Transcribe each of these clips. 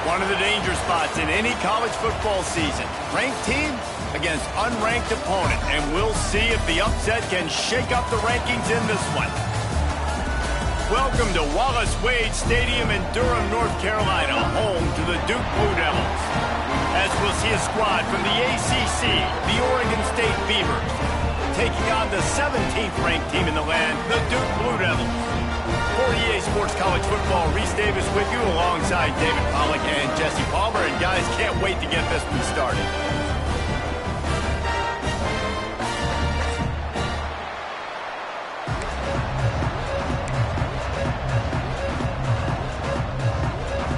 One of the danger spots in any college football season. Ranked team against unranked opponent. And we'll see if the upset can shake up the rankings in this one. Welcome to Wallace Wade Stadium in Durham, North Carolina, home to the Duke Blue Devils. As we'll see a squad from the ACC, the Oregon State Beavers, taking on the 17th ranked team in the land, the Duke Blue Devils. For EA Sports College Football, Reese Davis with you alongside David Pollack and Jesse Palmer. And guys, can't wait to get this one started.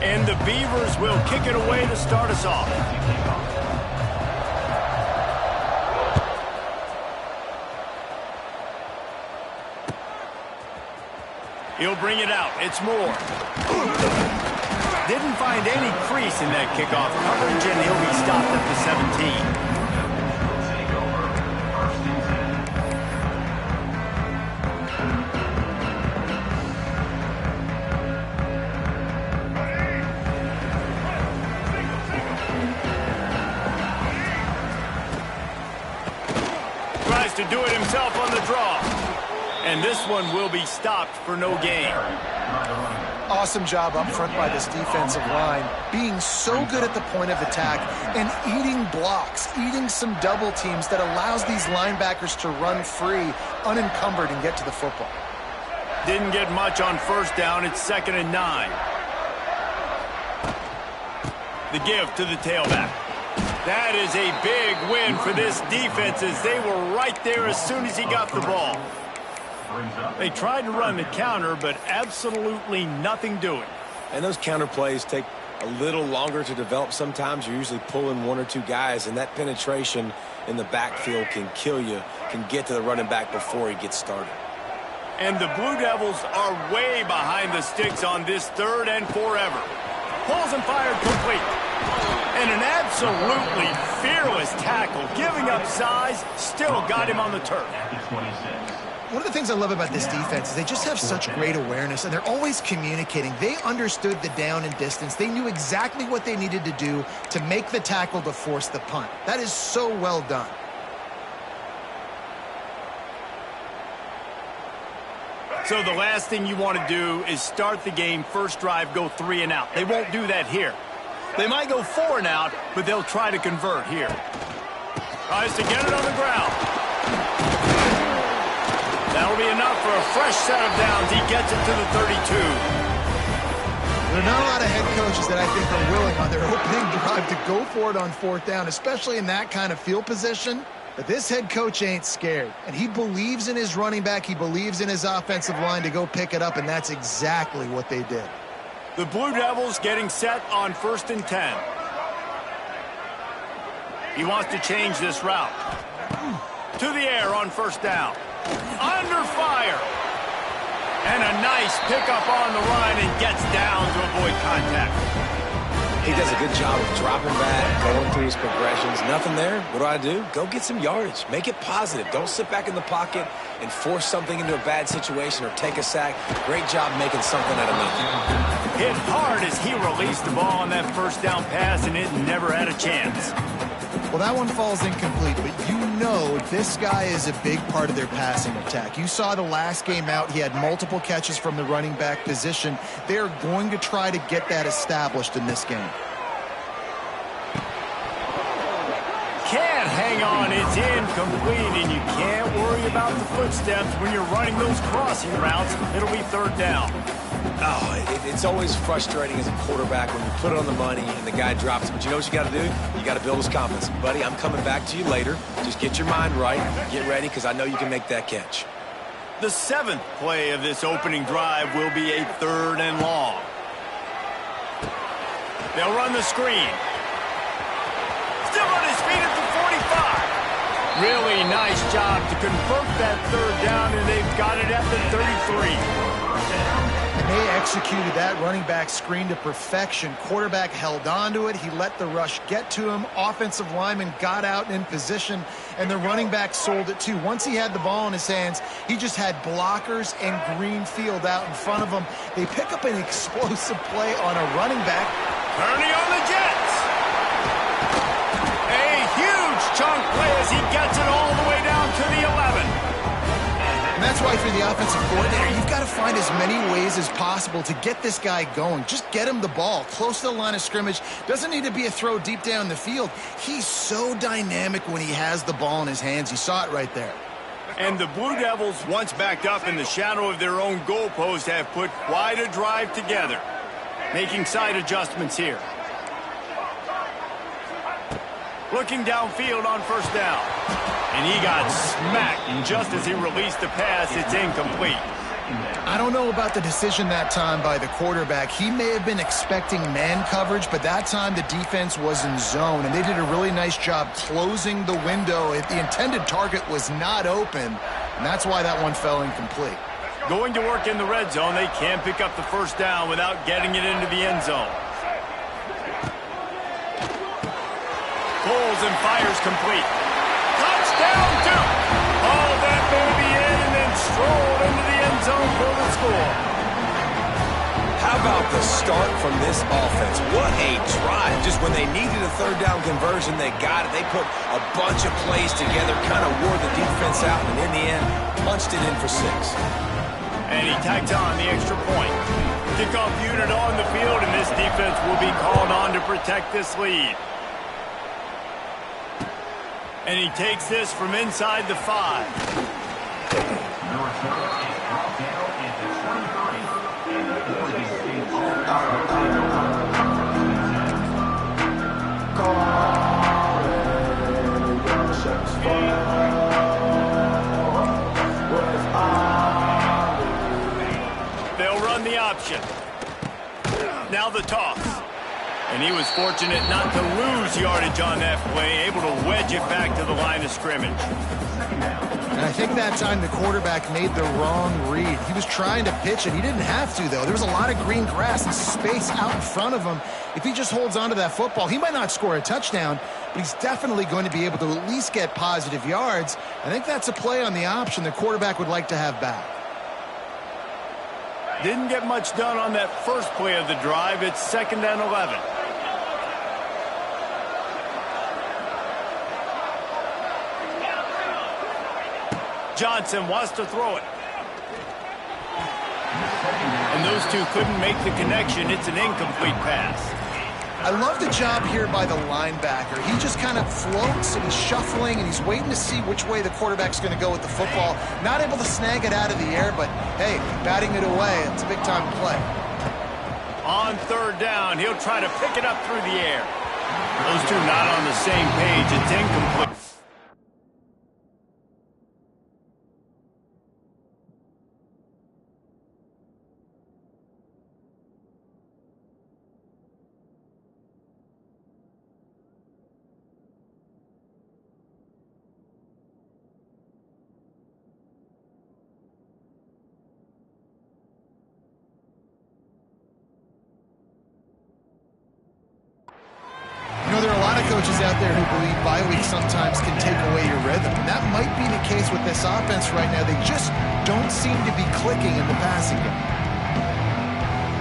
And the Beavers will kick it away to start us off. He'll bring it out. It's Moore. Didn't find any crease in that kickoff coverage, and he'll be stopped at the 17. Tries to do it himself on the draw. And this one will be stopped for no gain. Awesome job up front by this defensive line, being so good at the point of attack and eating blocks, eating some double teams that allows these linebackers to run free, unencumbered, and get to the football. Didn't get much on first down. It's 2nd and 9. The give to the tailback. That is a big win for this defense as they were right there as soon as he got the ball. They tried to run the counter, but absolutely nothing doing. And those counter plays take a little longer to develop sometimes. You're usually pulling one or two guys, and that penetration in the backfield can kill you, can get to the running back before he gets started. And the Blue Devils are way behind the sticks on this 3rd and forever. Pulls and fired complete. And an absolutely fearless tackle, giving up size, still got him on the turf. One of the things I love about this defense is they just have such great awareness, and they're always communicating. They understood the down and distance. They knew exactly what they needed to do to make the tackle to force the punt. That is so well done. So the last thing you want to do is start the game, first drive, go 3 and out. They won't do that here. They might go 4 and out, but they'll try to convert here. Tries to get it on the ground. That'll be enough for a fresh set of downs. He gets it to the 32. There are not a lot of head coaches that I think are willing on their opening drive to go for it on 4th down, especially in that kind of field position. But this head coach ain't scared, and he believes in his running back. He believes in his offensive line to go pick it up, and that's exactly what they did. The Blue Devils getting set on 1st and 10. He wants to change this route. To the air on 1st down. Under fire. And a nice pickup on the run and gets down to avoid contact. He does a good job of dropping back, going through his progressions. Nothing there. What do? Go get some yardage. Make it positive. Don't sit back in the pocket and force something into a bad situation or take a sack. Great job making something out of nothing. Hit hard as he released the ball on that 1st down pass, and it never had a chance. Well, that one falls incomplete, but you know this guy is a big part of their passing attack. You saw the last game out, he had multiple catches from the running back position. They're going to try to get that established in this game. Can't hang on, it's incomplete, and you can't worry about the footsteps when you're running those crossing routes. It'll be 3rd down. Oh, it's always frustrating as a quarterback when you put it on the money and the guy drops it. But you know what you got to do? You got to build his confidence. Buddy, I'm coming back to you later. Just get your mind right. Get ready, because I know you can make that catch. The 7th play of this opening drive will be a 3rd and long. They'll run the screen. Still on his feet at the 45. Really nice job to convert that 3rd down, and they've got it at the 33. They executed that running back screen to perfection. Quarterback held on to it. He let the rush get to him. Offensive lineman got out and in position, and the running back sold it too. Once he had the ball in his hands, he just had blockers and green field out in front of him. They pick up an explosive play on a running back Hurley on the Jets. A huge chunk play as he gets it all the way down to the 11. And that's why, if you're the offensive coordinator, you've got to find as many ways as possible to get this guy going. Just get him the ball close to the line of scrimmage. Doesn't need to be a throw deep down the field. He's so dynamic when he has the ball in his hands. You saw it right there. And the Blue Devils, once backed up in the shadow of their own goalpost, have put quite a drive together. Making side adjustments here. Looking downfield on first down. And he got smacked just as he released the pass. It's incomplete. I don't know about the decision that time by the quarterback. He may have been expecting man coverage, but that time the defense was in zone, and they did a really nice job closing the window. The intended target was not open, and that's why that one fell incomplete. Going to work in the red zone, they can't pick up the first down without getting it into the end zone. Pulls and fires complete. Touchdown, Duke! Oh, that baby in and then strolled into the end zone for the score. How about the start from this offense? What a drive. Just when they needed a third down conversion, they got it. They put a bunch of plays together, kind of wore the defense out, and in the end, punched it in for 6. And he tags on the extra point. Kickoff unit on the field, and this defense will be called on to protect this lead. And he takes this from inside the 5. They'll run the option. Now the toss. And he was fortunate not to lose yardage on that play, able to wedge it back to the line of scrimmage. And I think that time the quarterback made the wrong read. He was trying to pitch it. He didn't have to, though. There was a lot of green grass and space out in front of him. If he just holds on to that football, he might not score a touchdown, but he's definitely going to be able to at least get positive yards. I think that's a play on the option the quarterback would like to have back. Didn't get much done on that first play of the drive. It's 2nd and 11. Johnson wants to throw it. And those two couldn't make the connection. It's an incomplete pass. I love the job here by the linebacker. He just kind of floats and he's shuffling and he's waiting to see which way the quarterback's going to go with the football. Not able to snag it out of the air, but hey, batting it away, it's a big time play. On third down, he'll try to pick it up through the air. Those two not on the same page. It's incomplete. There are a lot of coaches out there who believe bye weeks sometimes can take away your rhythm. And that might be the case with this offense right now. They just don't seem to be clicking in the passing game.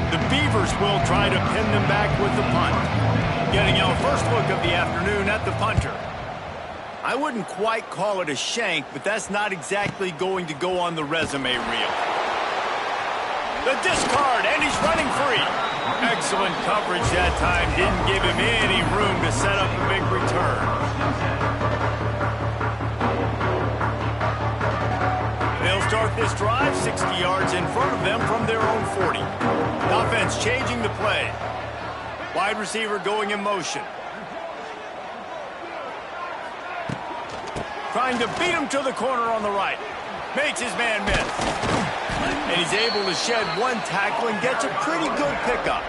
The Beavers will try to pin them back with the punt. Getting our first look of the afternoon at the punter. I wouldn't quite call it a shank, but that's not exactly going to go on the resume reel. The discard, and he's running free. Excellent coverage that time. Didn't give him any room to set up a big return. They'll start this drive 60 yards in front of them from their own 40. Offense changing the play. Wide receiver going in motion. Trying to beat him to the corner on the right. Makes his man miss. And he's able to shed one tackle and gets a pretty good pickup.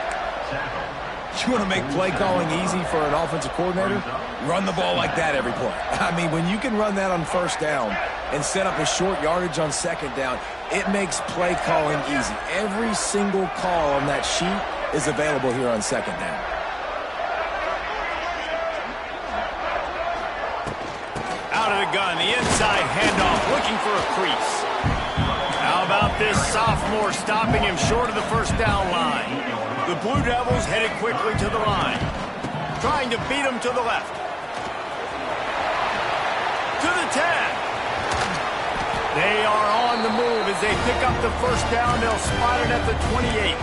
You want to make play calling easy for an offensive coordinator? Run the ball like that every play. I mean, when you can run that on first down and set up a short yardage on second down, it makes play calling easy. Every single call on that sheet is available here on second down. Out of the gun, the inside handoff, looking for a crease. How about this sophomore stopping him short of the first down line? The Blue Devils headed quickly to the line, trying to beat him to the left. To the 10. They are on the move as they pick up the first down. They'll spot it at the 28.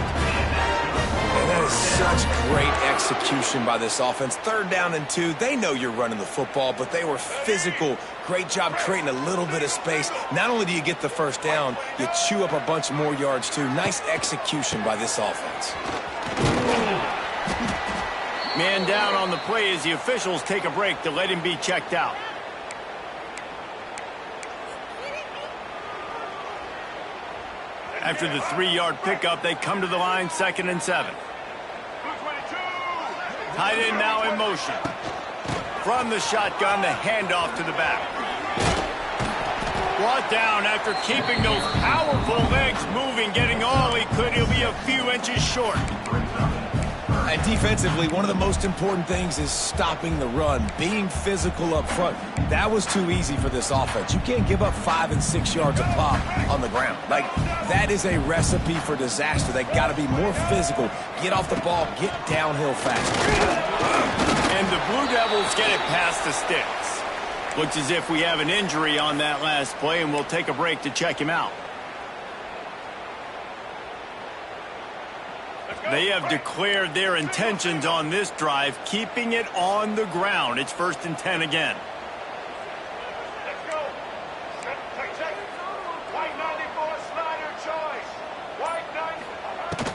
And that is such great execution by this offense. 3rd down and 2. They know you're running the football, but they were physical. Great job creating a little bit of space. Not only do you get the first down, you chew up a bunch more yards too. Nice execution by this offense. Man down on the play as the officials take a break to let him be checked out. After the 3-yard pickup, they come to the line, 2nd and 7. Tight end now in motion. From the shotgun, the handoff to the back. Brought down after keeping those powerful legs moving, getting all he could. He'll be a few inches short. And defensively, one of the most important things is stopping the run, being physical up front. That was too easy for this offense. You can't give up 5 and 6 yards a pop on the ground. Like, that is a recipe for disaster. They got to be more physical, get off the ball, get downhill fast. And the Blue Devils get it past the sticks. Looks as if we have an injury on that last play, and we'll take a break to check him out. They have declared their intentions on this drive, keeping it on the ground. It's 1st and 10 again. Let's go. Check. White 94, Snyder choice. White 94.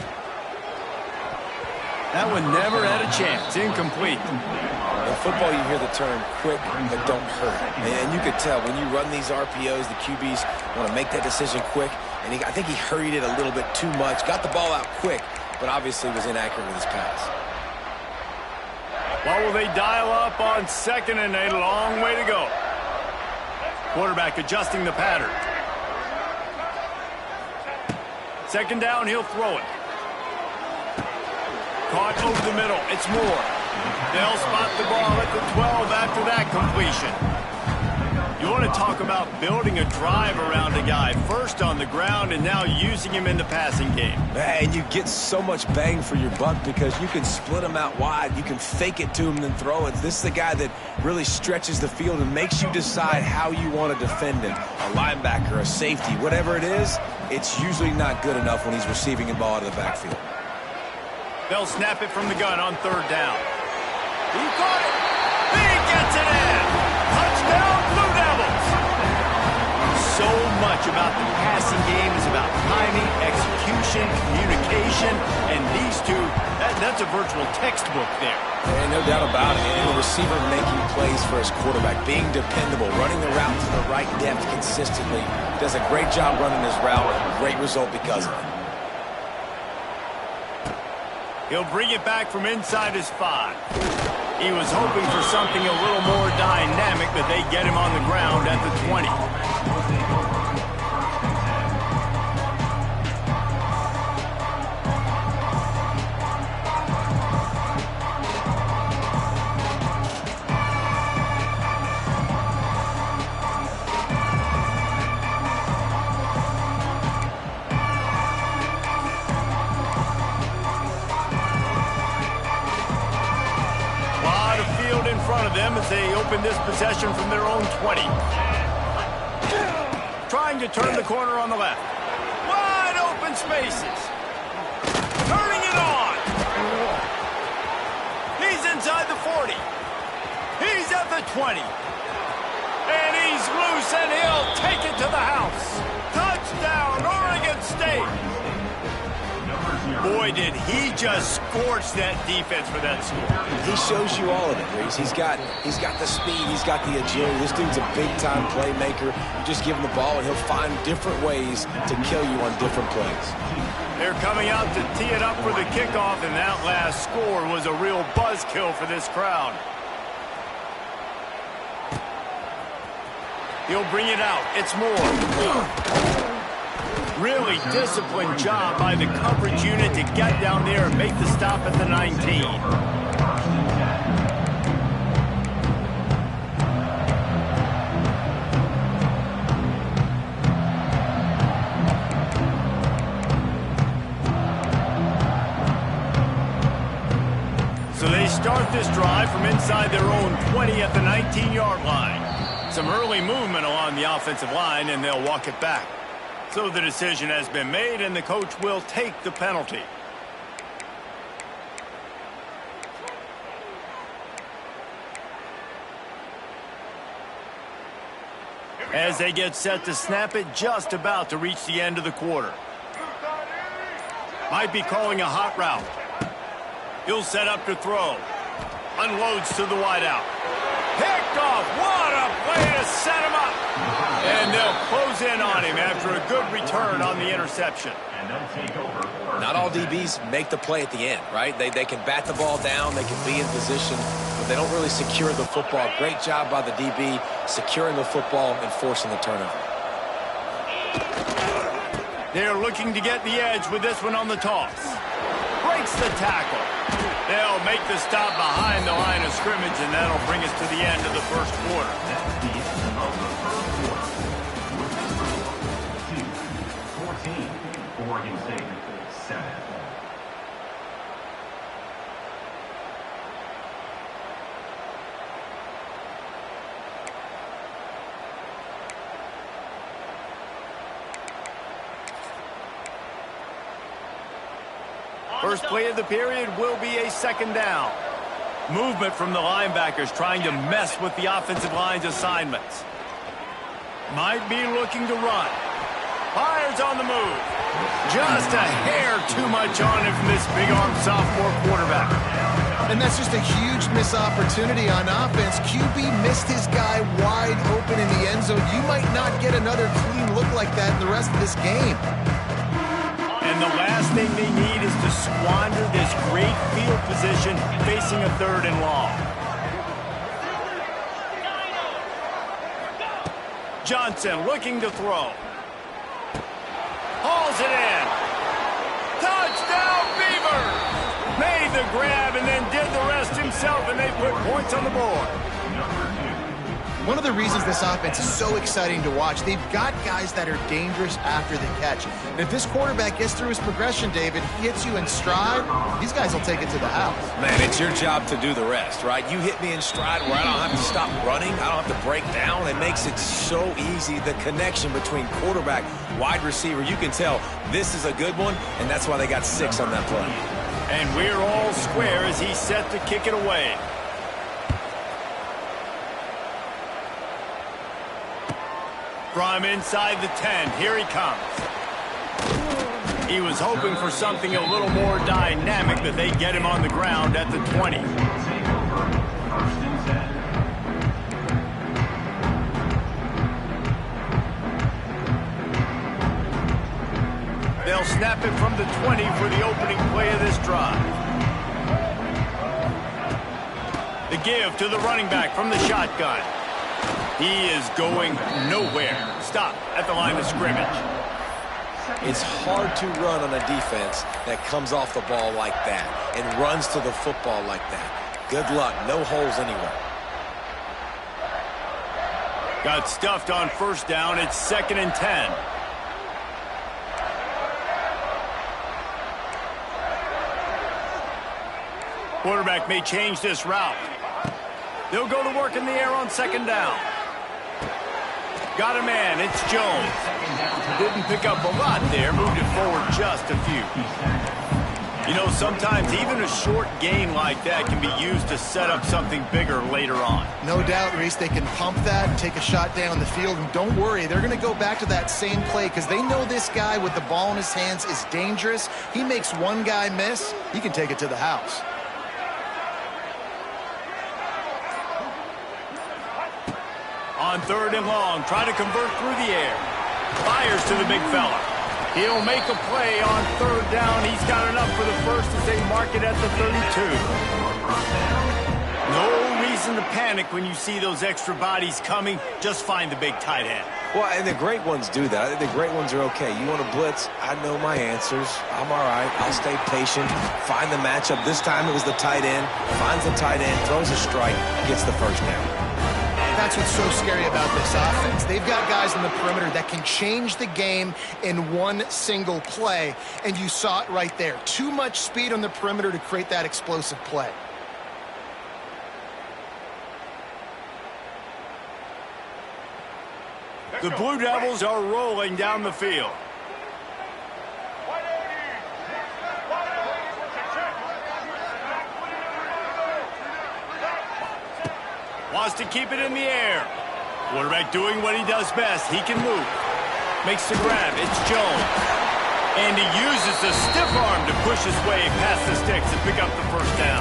That one never had a chance. Incomplete. In football, you hear the term quick but don't hurt. And you could tell when you run these RPOs, the QBs want to make that decision quick. And I think he hurried it a little bit too much. Got the ball out quick, but obviously was inaccurate with his pass. Well, will they dial up on 2nd and 8? A long way to go. Quarterback adjusting the pattern. 2nd down, he'll throw it. Caught over the middle. It's Moore. They'll spot the ball at the 12 after that completion. You want to talk about building a drive around a guy. First on the ground and now using him in the passing game. And you get so much bang for your buck because you can split him out wide. You can fake it to him and then throw it. This is the guy that really stretches the field and makes you decide how you want to defend him. A linebacker, a safety, whatever it is, it's usually not good enough when he's receiving the ball out of the backfield. They'll snap it from the gun on 3rd down. He caught it. He gets it in. Touchdown, Blue Devils. So much about the passing game is about timing, execution, communication, and these two, that's a virtual textbook there. And no doubt about it. And the receiver making plays for his quarterback, being dependable, running the route to the right depth consistently. Does a great job running his route. Great result because of it. He'll bring it back from inside his 5. He was hoping for something a little more dynamic, but they get him on the ground at the 20. In front of them as they open this possession from their own 20. Trying to turn the corner on the left. Wide open spaces. Turning it on. He's inside the 40. He's at the 20. And he's loose and he'll take it to the house. Touchdown, Oregon State. Boy, did he just scorch that defense for that score. He shows you all of it, Reese. He's got the speed, he's got the agility. This dude's a big-time playmaker. You just give him the ball, and he'll find different ways to kill you on different plays. They're coming out to tee it up for the kickoff, and that last score was a real buzzkill for this crowd. He'll bring it out. It's Moore. Really disciplined job by the coverage unit to get down there and make the stop at the 19. start this drive from inside their own 20 at the 19-yard line. Some early movement along the offensive line, and they'll walk it back. So the decision has been made, and the coach will take the penalty. As they get set to snap it, just about to reach the end of the quarter. Might be calling a hot route. He'll set up to throw. Unloads to the wideout. Picked off. What a play to set him up. And they'll close in on him after a good return on the interception. Not all DBs make the play at the end, right? They can bat the ball down, they can be in position, but they don't really secure the football. Great job by the DB securing the football and forcing the turnover. They're looking to get the edge with this one on the toss. Breaks the tackle. They'll make the stop behind the line of scrimmage, and that'll bring us to the end of the first quarter. That's the end of the first quarter. With the score, 14, Oregon State 7. First play of the period will be a second down. Movement from the linebackers trying to mess with the offensive line's assignments. Might be looking to run. Fires on the move. Just a hair too much on him from this big-arm sophomore quarterback. And that's just a huge missed opportunity on offense. QB missed his guy wide open in the end zone. You might not get another clean look like that in the rest of this game. And the last thing they need is to squander this great field position facing a 3rd and long. Johnson looking to throw. Hauls it in. Touchdown, Beavers! Made the grab and then did the rest himself, and they put points on the board. One of the reasons this offense is so exciting to watch, they've got guys that are dangerous after the catch. And if this quarterback gets through his progression, David, he hits you in stride, these guys will take it to the house. Man, it's your job to do the rest, right? You hit me in stride where I don't have to stop running. I don't have to break down. It makes it so easy. The connection between quarterback, wide receiver, you can tell this is a good one, and that's why they got 6 on that play. And we're all square as he's set to kick it away. From inside the 10, here he comes. He was hoping for something a little more dynamic, that they get him on the ground at the 20. They'll snap it from the 20 for the opening play of this drive. The give to the running back from the shotgun. He is going nowhere. Stop at the line of scrimmage. It's hard to run on a defense that comes off the ball like that and runs to the football like that. Good luck. No holes anywhere. Got stuffed on first down. It's 2nd and 10. Quarterback may change this route. They'll go to work in the air on 2nd down. Got a man. It's Jones. Didn't pick up a lot there. Moved it forward just a few. You know, sometimes even a short gain like that can be used to set up something bigger later on. No doubt, Reese, they can pump that and take a shot down the field. And don't worry, they're going to go back to that same play because they know this guy with the ball in his hands is dangerous. He makes one guy miss, he can take it to the house. On 3rd and long, try to convert through the air. Fires to the big fella. He'll make a play on 3rd down. He's got enough for the first as they mark it at the 32. No reason to panic when you see those extra bodies coming. Just find the big tight end. Well, and the great ones do that. I think the great ones are okay. You want to blitz? I know my answers. I'm all right. I'll stay patient. Find the matchup. This time it was the tight end. Finds the tight end, throws a strike, gets the first down. That's what's so scary about this offense. They've got guys in the perimeter that can change the game in one single play, and you saw it right there. Too much speed on the perimeter to create that explosive play. The Blue Devils are rolling down the field. Wants to keep it in the air. Quarterback doing what he does best. He can move. Makes the grab. It's Jones. And he uses the stiff arm to push his way past the sticks and pick up the first down.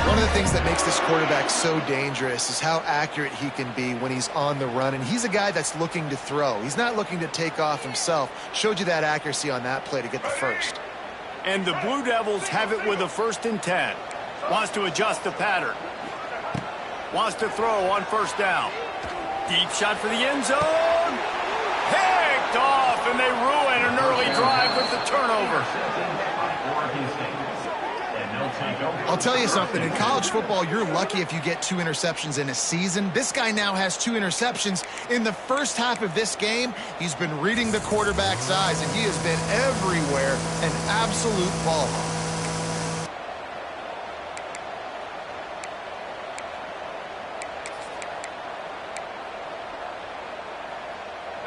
One of the things that makes this quarterback so dangerous is how accurate he can be when he's on the run. And he's a guy that's looking to throw. He's not looking to take off himself. Showed you that accuracy on that play to get the first. And the Blue Devils have it with a 1st and 10. Wants to adjust the pattern. Wants to throw on first down. Deep shot for the end zone. Picked off, and they ruin an early drive with the turnover. I'll tell you something. In college football, you're lucky if you get 2 interceptions in a season. This guy now has 2 interceptions. In the first half of this game, he's been reading the quarterback's eyes, and he has been everywhere, an absolute ball hawk.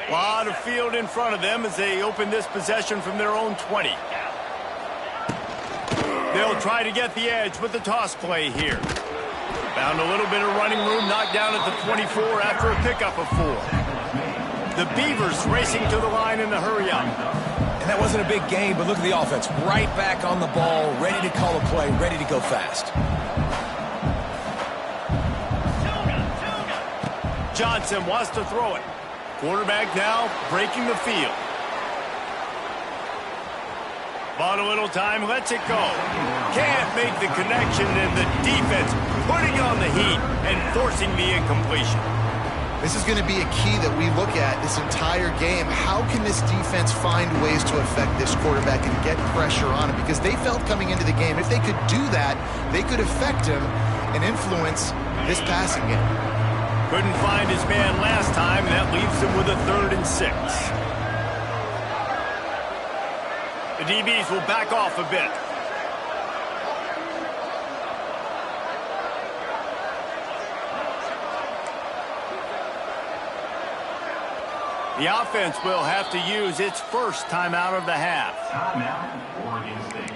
A lot of field in front of them as they open this possession from their own 20. They'll try to get the edge with the toss play here. Found a little bit of running room, knocked down at the 24 after a pickup of 4. The Beavers racing to the line in the hurry-up. And that wasn't a big gain, but look at the offense. Right back on the ball, ready to call a play, ready to go fast. Johnson wants to throw it. Quarterback now breaking the field. Bought a little time, lets it go. Can't make the connection, and the defense putting on the heat and forcing the incompletion. This is going to be a key that we look at this entire game. How can this defense find ways to affect this quarterback and get pressure on him? Because they felt coming into the game, if they could do that, they could affect him and influence this passing game. Couldn't find his man last time. That leaves him with a 3rd and 6. The DBs will back off a bit. The offense will have to use its first timeout of the half. Timeout, Oregon State.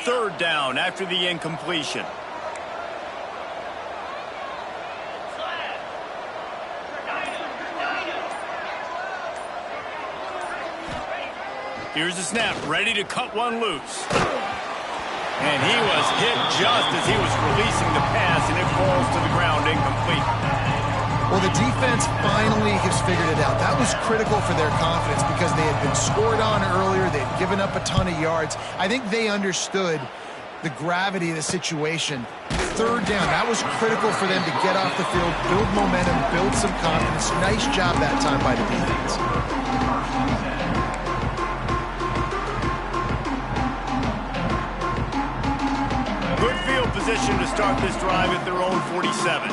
Third down after the incompletion. Here's the snap, ready to cut one loose. And he was hit just as he was releasing the pass, and it falls to the ground incomplete. Well, the defense finally has figured it out. That was critical for their confidence because they had been scored on earlier. They had given up a ton of yards. I think they understood the gravity of the situation. Third down, that was critical for them to get off the field, build momentum, build some confidence. Nice job that time by the defense. Good field position to start this drive at their own 47.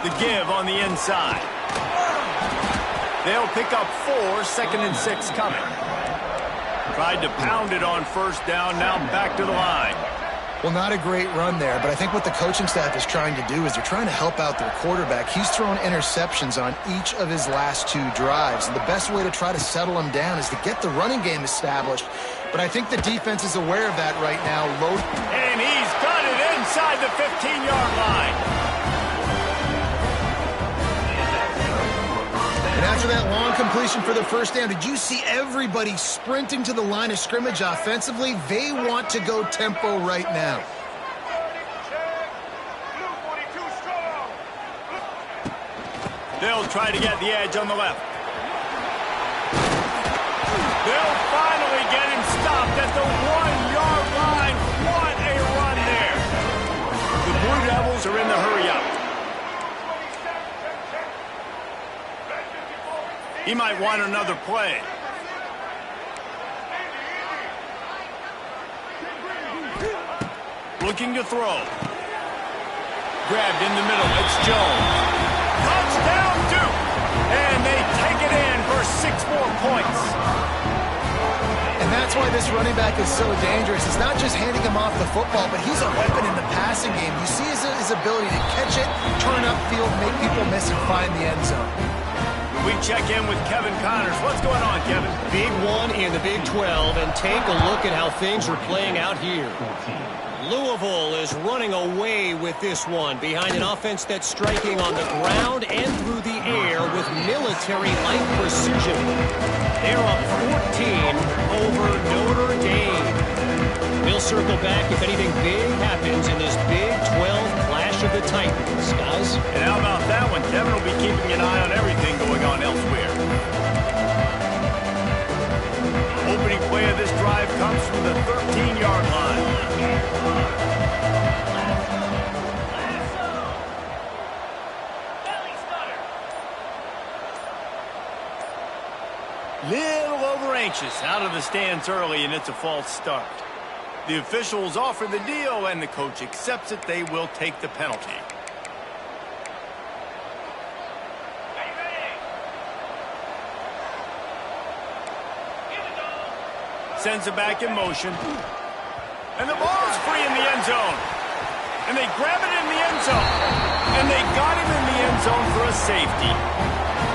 The give on the inside. They'll pick up 4, 2nd and 6 coming. Tried to pound it on first down, now back to the line. Well, not a great run there, but I think what the coaching staff is trying to do is they're trying to help out their quarterback. He's thrown interceptions on each of his last 2 drives, and the best way to try to settle him down is to get the running game established. But I think the defense is aware of that right now. And he's got it inside the 15-yard line. And after that long completion for the first down, did you see everybody sprinting to the line of scrimmage offensively? They want to go tempo right now. They'll try to get the edge on the left. They'll finally get him stopped at the 1-yard line. What a run there. The Blue Devils are in the hurry-up. He might want another play. looking to throw. Grabbed in the middle. It's Jones. Touchdown, Duke! And they take it in for 6 more points. And that's why this running back is so dangerous. It's not just handing him off the football, but he's a weapon in the passing game. You see his ability to catch it, turn upfield, make people miss, and find the end zone. We check in with Kevin Connors. What's going on, Kevin? Big one in the Big 12, and take a look at how things are playing out here. Louisville is running away with this one behind an offense that's striking on the ground and through the air with military-like precision. They're up 14 over Notre Dame. We'll circle back if anything big happens in this Big 12 clash of the Titans, guys. And how about that one? Kevin will be keeping an eye on everything going on elsewhere. Opening play of this drive comes from the 13-yard line. Little over anxious out of the stands early, and it's a false start. The officials offer the deal, and the coach accepts it. They will take the penalty. Sends it back in motion. And the ball's free in the end zone. And they grab it in the end zone. And they got him in the end zone for a safety.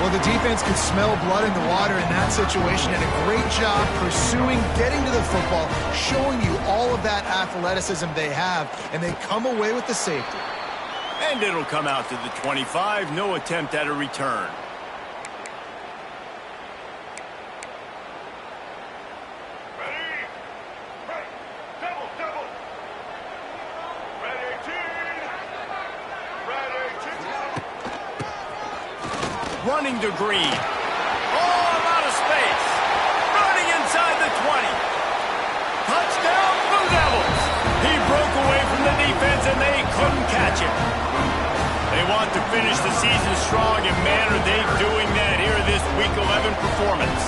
Well, the defense could smell blood in the water in that situation, and a great job pursuing, getting to the football, showing you all of that athleticism they have, and they come away with the safety. And it'll come out to the 25. No attempt at a return. Ready? Right. Double, double. Ready, team. Ready, team. Running to Green. Oh, out of space. Running inside the 20. Touchdown, Blue Devils. He broke away from the defense, and they couldn't catch him. They want to finish the season strong, and man, are they doing that here in this Week 11 performance.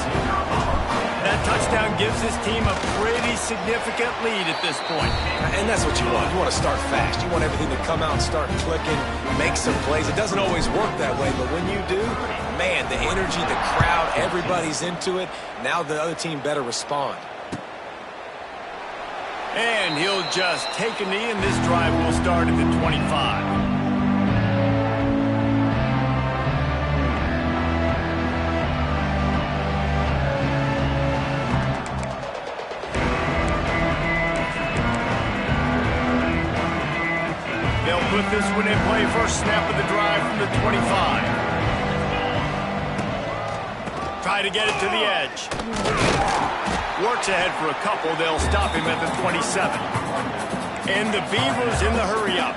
That touchdown gives this team a pretty significant lead at this point. And that's what you want. You want to start fast. You want everything to come out and start clicking, make some plays. It doesn't always work that way, but when you do, man, the energy, the crowd, everybody's into it. Now the other team better respond. And he'll just take a knee, and this drive will start at the 25. They'll put this one in play. First snap of the drive from the 25. Try to get it to the edge. Works ahead for a couple. They'll stop him at the 27. And the Beavers in the hurry-up.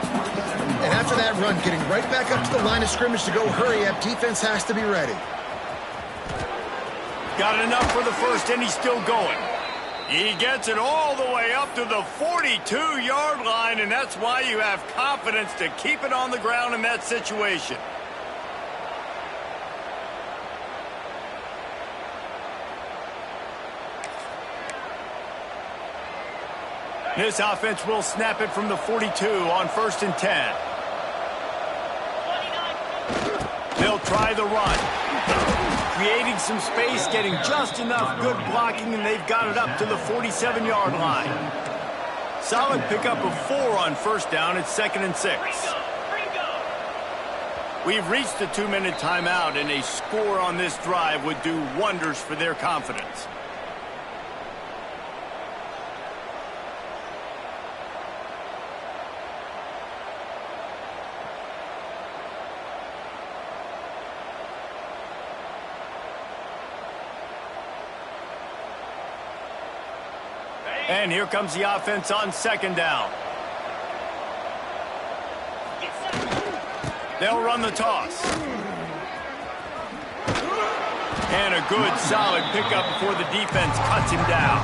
And after that run, getting right back up to the line of scrimmage to go hurry-up, defense has to be ready. Got enough for the first, and he's still going. He gets it all the way up to the 42-yard line, and that's why you have confidence to keep it on the ground in that situation. This offense will snap it from the 42 on 1st and 10. They'll try the run. Creating some space, getting just enough good blocking, and they've got it up to the 47-yard line. Solid pickup of 4 on 1st down. It's 2nd and 6. We've reached the 2-minute timeout, and a score on this drive would do wonders for their confidence. And here comes the offense on 2nd down. They'll run the toss. And a good, solid pickup before the defense cuts him down.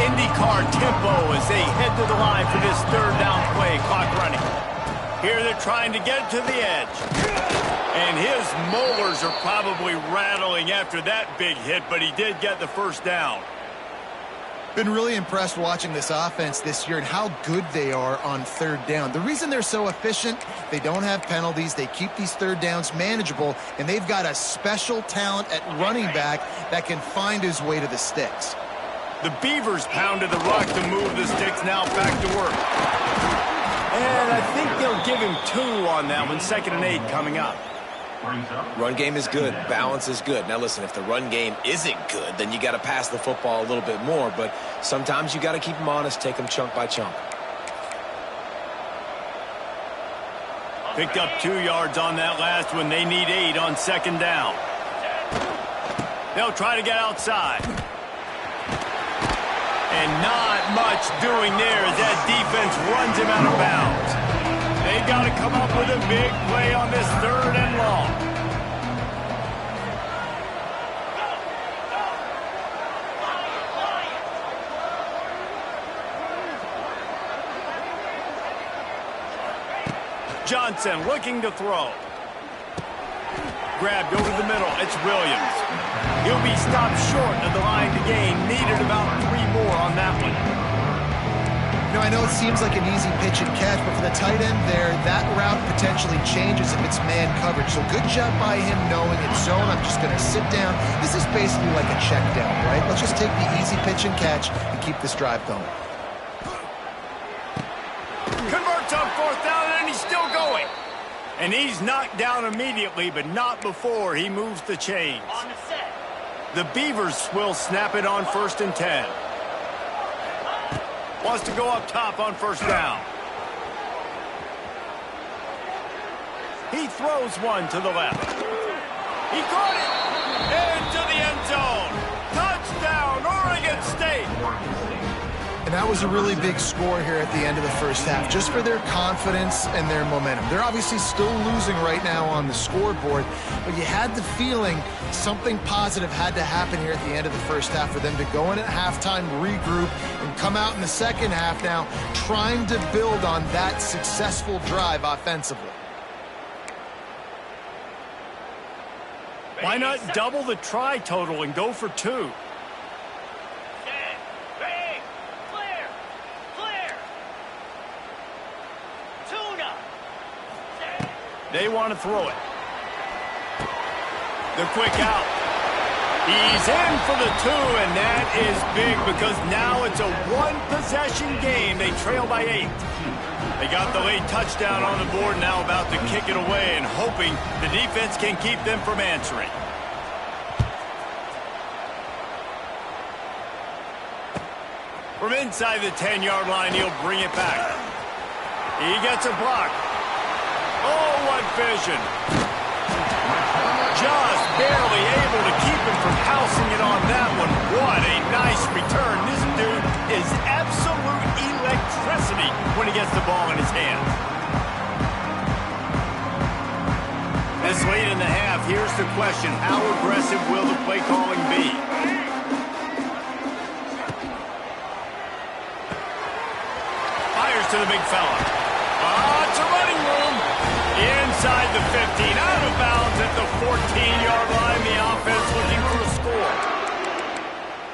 IndyCar tempo as they head to the line for this 3rd down play, clock running. Here they're trying to get to the edge. And his molars are probably rattling after that big hit, but he did get the 1st down. Been really impressed watching this offense this year and how good they are on third down. The reason they're so efficient, they don't have penalties, they keep these third downs manageable, and they've got a special talent at running back that can find his way to the sticks. The Beavers pounded the rock to move the sticks, now back to work. And I think they'll give him 2 on that one, 2nd and 8 coming up. Run game is good. Balance is good. Now, listen, if the run game isn't good, then you got to pass the football a little bit more. But sometimes you got to keep them honest, take them chunk by chunk. Picked up 2 yards on that last one. They need 8 on 2nd down. They'll try to get outside. And not much doing there as that defense runs him out of bounds. They got to come up with a big play on this 3rd and long. Johnson looking to throw. Grabbed over the middle. It's Williams. He'll be stopped short of the line to gain. Needed about 3 more on that one. You know, I know it seems like an easy pitch and catch, but for the tight end there, that route potentially changes if it's man coverage. So good job by him knowing it's zone. I'm just going to sit down. This is basically like a check down, right? Let's just take the easy pitch and catch and keep this drive going. Converts on 4th down, and he's still going. And he's knocked down immediately, but not before he moves the chains. On the set. The Beavers will snap it on 1st and 10. Wants to go up top on 1st down. He throws one to the left. He caught it into the end zone. Touchdown, Oregon State. And that was a really big score here at the end of the first half, just for their confidence and their momentum. They're obviously still losing right now on the scoreboard, but you had the feeling something positive had to happen here at the end of the first half for them to go in at halftime, regroup, and come out in the second half now trying to build on that successful drive offensively. Why not double the try total and go for 2? They want to throw it. The quick out. He's in for the 2, and that is big because now it's a 1-possession game. They trail by 8. They got the late touchdown on the board, now about to kick it away and hoping the defense can keep them from answering. From inside the 10-yard line, he'll bring it back. He gets a block. Oh, what vision. Just barely able to keep him from housing it on that one. What a nice return. This dude is absolute electricity when he gets the ball in his hands. This late in the half, here's the question. How aggressive will the play calling be? Fires to the big fella. It's a running room. Inside the 15, out of bounds at the 14-yard line. The offense looking for a score.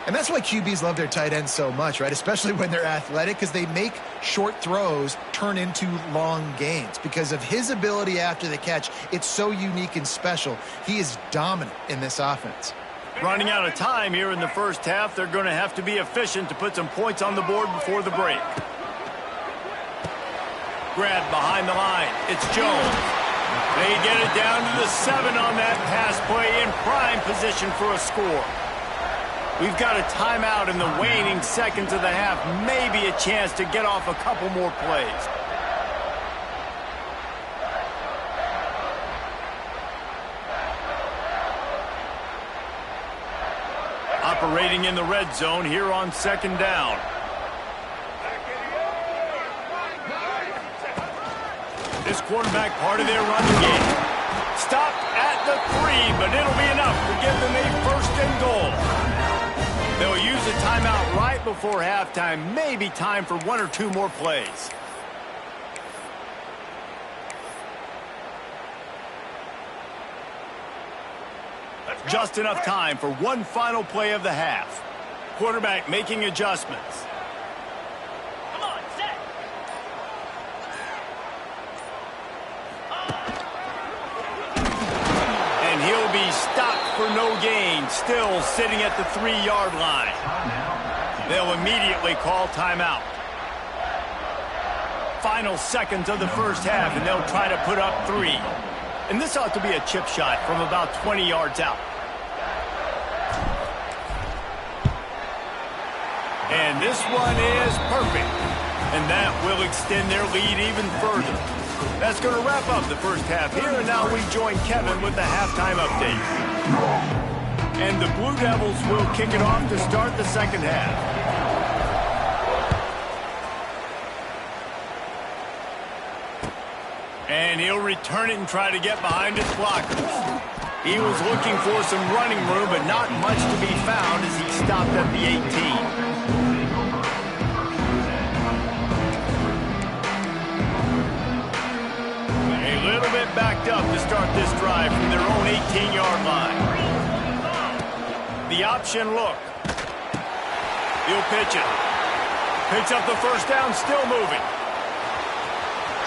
And that's why QBs love their tight ends so much, right? Especially when they're athletic, because they make short throws turn into long gains. Because of his ability after the catch, it's so unique and special. He is dominant in this offense. Running out of time here in the first half. They're going to have to be efficient to put some points on the board before the break. Grab behind the line. It's Jones. They get it down to the 7 on that pass play in prime position for a score. We've got a timeout in the waning seconds of the half. Maybe a chance to get off a couple more plays. Operating in the red zone here on 2nd down. This quarterback part of their running game. Stopped at the 3, but it'll be enough to give them a 1st and goal. They'll use a timeout right before halftime. Maybe time for 1 or 2 more plays. Just enough time for one final play of the half. quarterback making adjustments. Come on, set. And he'll be stopped for no gain, still sitting at the 3-yard line. They'll immediately call timeout. Final seconds of the first half, and they'll try to put up 3. And this ought to be a chip shot from about 20 yards out. And this one is perfect. And that will extend their lead even further. That's going to wrap up the first half here, and now we join Kevin with the halftime update. And the Blue Devils will kick it off to start the second half. And he'll return it and try to get behind his blockers. He was looking for some running room, but not much to be found as he stopped at the 18. A little bit backed up to start this drive from their own 18-yard line. The option look. He'll pitch it. Picks up the first down, still moving.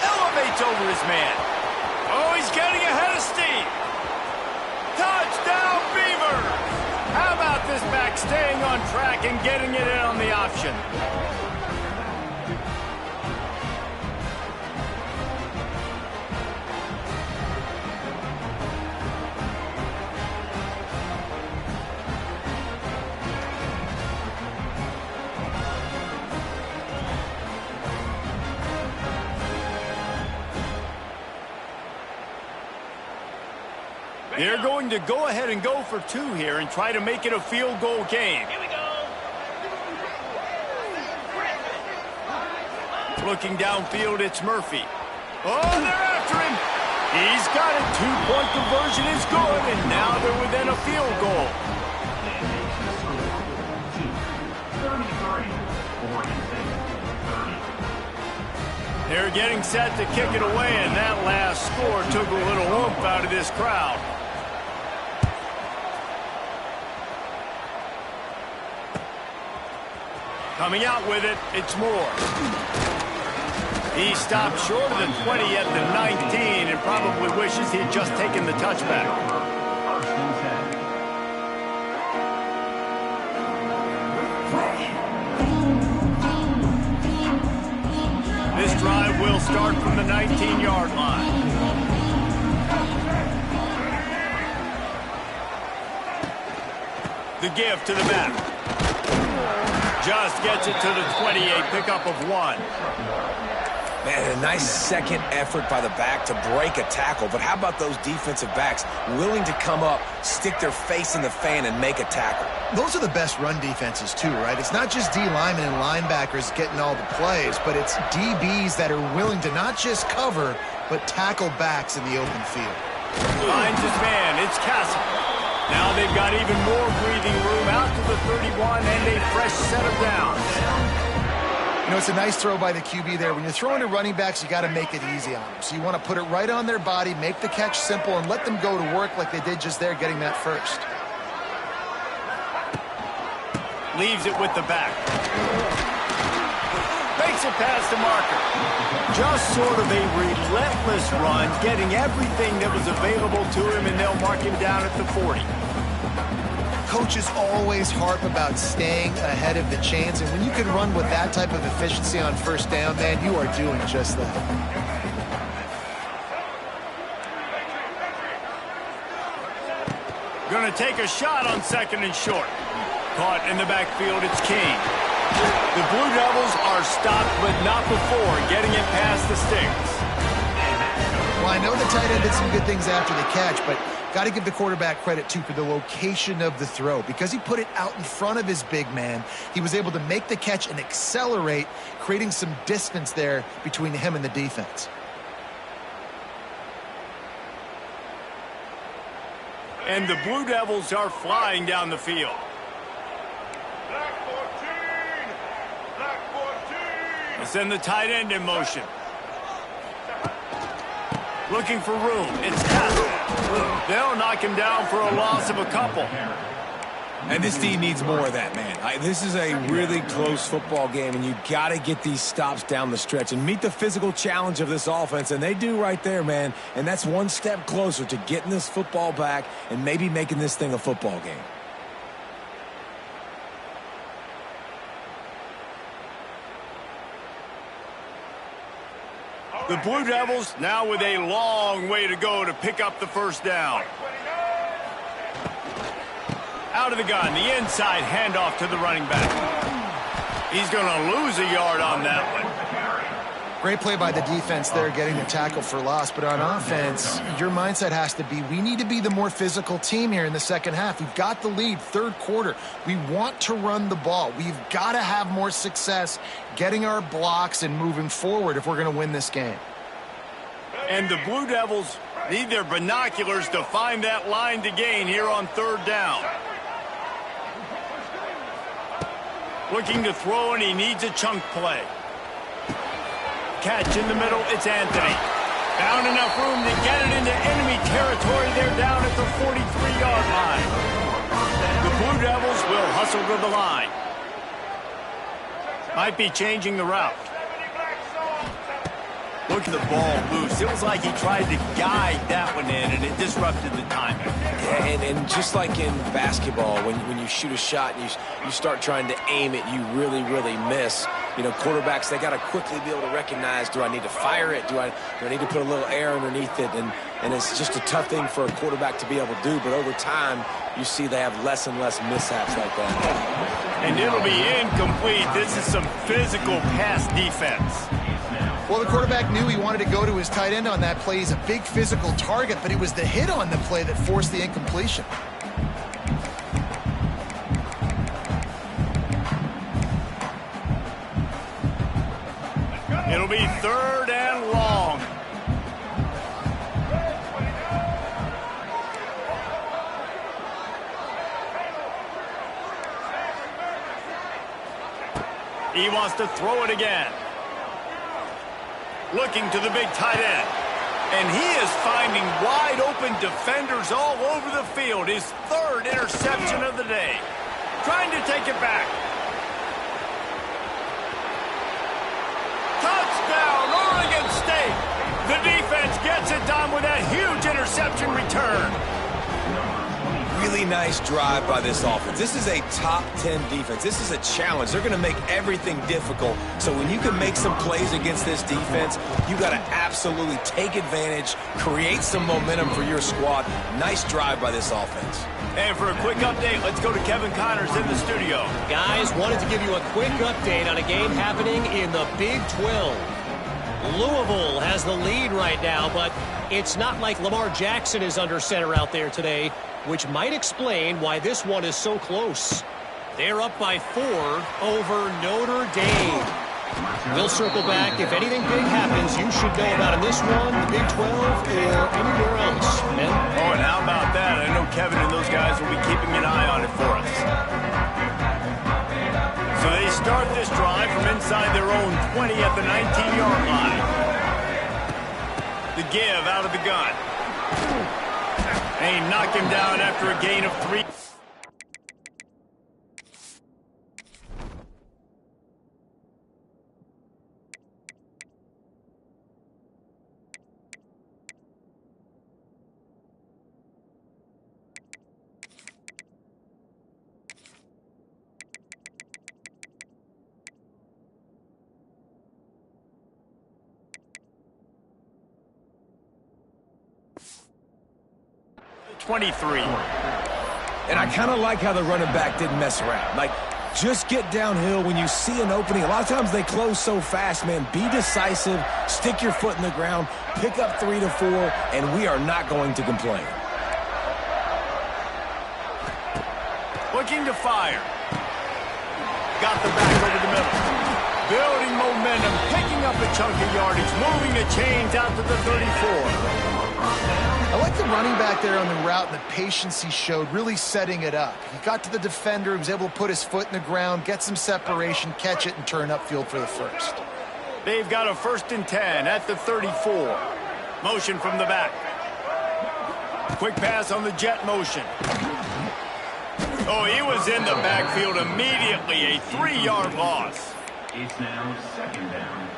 Elevates over his man. Oh, he's getting ahead of steam. Touchdown, Beavers! How about this back staying on track and getting it in on the option? They're going to go ahead and go for 2 here and try to make it a field goal game. Here we go. Looking downfield, it's Murphy. Oh, they're after him. He's got it. 2-point conversion is good, and now they're within a field goal. 33, Oregon State, 30. They're getting set to kick it away, and that last score took a little oomph out of this crowd. Coming out with it, it's Moore. He stopped short of the 20 at the 19 and probably wishes he had just taken the touchback. First and 10. This drive will start from the 19-yard line. The give to the back. Just gets it to the 28, pickup of 1. Man, a nice second effort by the back to break a tackle. But how about those defensive backs willing to come up, stick their face in the fan, and make a tackle? Those are the best run defenses, too, right? It's not just D linemen and linebackers getting all the plays, but it's DBs that are willing to not just cover, but tackle backs in the open field. Finds his man. It's Castle. Now they've got even more breathing room out to the 31 and a fresh set of downs. You know, it's a nice throw by the QB there. When you're throwing to running backs, you got to make it easy on them. So you want to put it right on their body, make the catch simple, and let them go to work like they did just there, getting that first. Leaves it with the back. Makes it past the marker. Just sort of a relentless run, getting everything that was available to him, and they'll mark him down at the 40. Coaches always harp about staying ahead of the chains, and when you can run with that type of efficiency on first down, man, you are doing just that. Going to take a shot on second and short. Caught in the backfield, it's King. The Blue Devils are stopped, but not before getting it past the sticks. Well, I know the tight end did some good things after the catch, but got to give the quarterback credit, too, for the location of the throw. Because he put it out in front of his big man, he was able to make the catch and accelerate, creating some distance there between him and the defense. And the Blue Devils are flying down the field. Black 14! Black 14! They send the tight end in motion. Looking for room. It's Castle. They'll knock him down for a loss of a couple. And this team needs more of that, man. This is a really close football game, and you got to get these stops down the stretch and meet the physical challenge of this offense, and they do right there, man. And that's one step closer to getting this football back and maybe making this thing a football game. The Blue Devils now with a long way to go to pick up the first down. Out of the gun, the inside handoff to the running back. He's going to lose a yard on that one. Great play by the defense there, getting the tackle for loss. But on offense, your mindset has to be, we need to be the more physical team here in the second half. We've got the lead, third quarter. We want to run the ball. We've got to have more success getting our blocks and moving forward if we're going to win this game. And the Blue Devils need their binoculars to find that line to gain here on third down. Looking to throw, and he needs a chunk play. Catch in the middle, it's Anthony. Found enough room to get it into enemy territory. They're down at the 43-yard line. The Blue Devils will hustle to the line. Might be changing the route. Look at the ball loose. It was like he tried to guide that one in, and it disrupted the timing. Yeah, and just like in basketball, when you shoot a shot and you start trying to aim it, you really, really miss. You know, quarterbacks, they got to quickly be able to recognize, do I need to fire it? Do I need to put a little air underneath it? And it's just a tough thing for a quarterback to be able to do. But over time, you see they have less and less mishaps like that. And it'll be incomplete. This is some physical pass defense. Well, the quarterback knew he wanted to go to his tight end on that play. He's a big physical target, but it was the hit on the play that forced the incompletion. It'll be third and long. He wants to throw it again. Looking to the big tight end. And he is finding wide open defenders all over the field. His third interception of the day. Trying to take it back. Touchdown, Oregon State. The defense gets it done with that huge interception return. Really nice drive by this offense. This is a top 10 defense. This is a challenge. They're going to make everything difficult. So when you can make some plays against this defense, you got to absolutely take advantage, create some momentum for your squad. Nice drive by this offense. And for a quick update, let's go to Kevin Connors in the studio. Guys, wanted to give you a quick update on a game happening in the Big 12. Louisville has the lead right now, but it's not like Lamar Jackson is under center out there today, which might explain why this one is so close. They're up by 4 over Notre Dame. We'll circle back. If anything big happens, you should know about in this one, the Big 12, or anywhere else. Ben? Oh, and how about that? I know Kevin and those guys will be keeping an eye on it for us. So they start this drive from inside their own 20 at the 19-yard line. The give out of the gun. And he knocked him down after a gain of 3. And I kind of like how the running back didn't mess around. Like, just get downhill when you see an opening. A lot of times they close so fast, man. Be decisive, stick your foot in the ground, pick up 3 to 4, and we are not going to complain. Looking to fire. Got the back over the middle. Building momentum, picking up a chunk of yardage, moving the chains out to the 34. I like the running back there on the route and the patience he showed, really setting it up. He got to the defender, he was able to put his foot in the ground, get some separation, catch it, and turn upfield for the first. They've got a 1st and 10 at the 34. Motion from the back. Quick pass on the jet motion. Oh, he was in the backfield immediately. A 3-yard loss. It's now second down.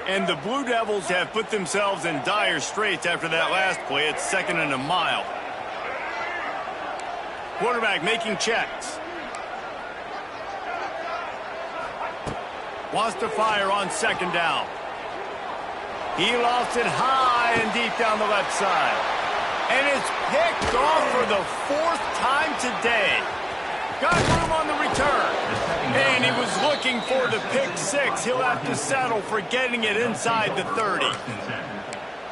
And the Blue Devils have put themselves in dire straits after that last play. It's 2nd and a mile. Quarterback making checks. Wants to fire on 2nd down. He lost it high and deep down the left side. And it's picked off for the 4th time today. Got room on the return. And he was looking for the pick 6. He'll have to settle for getting it inside the 30.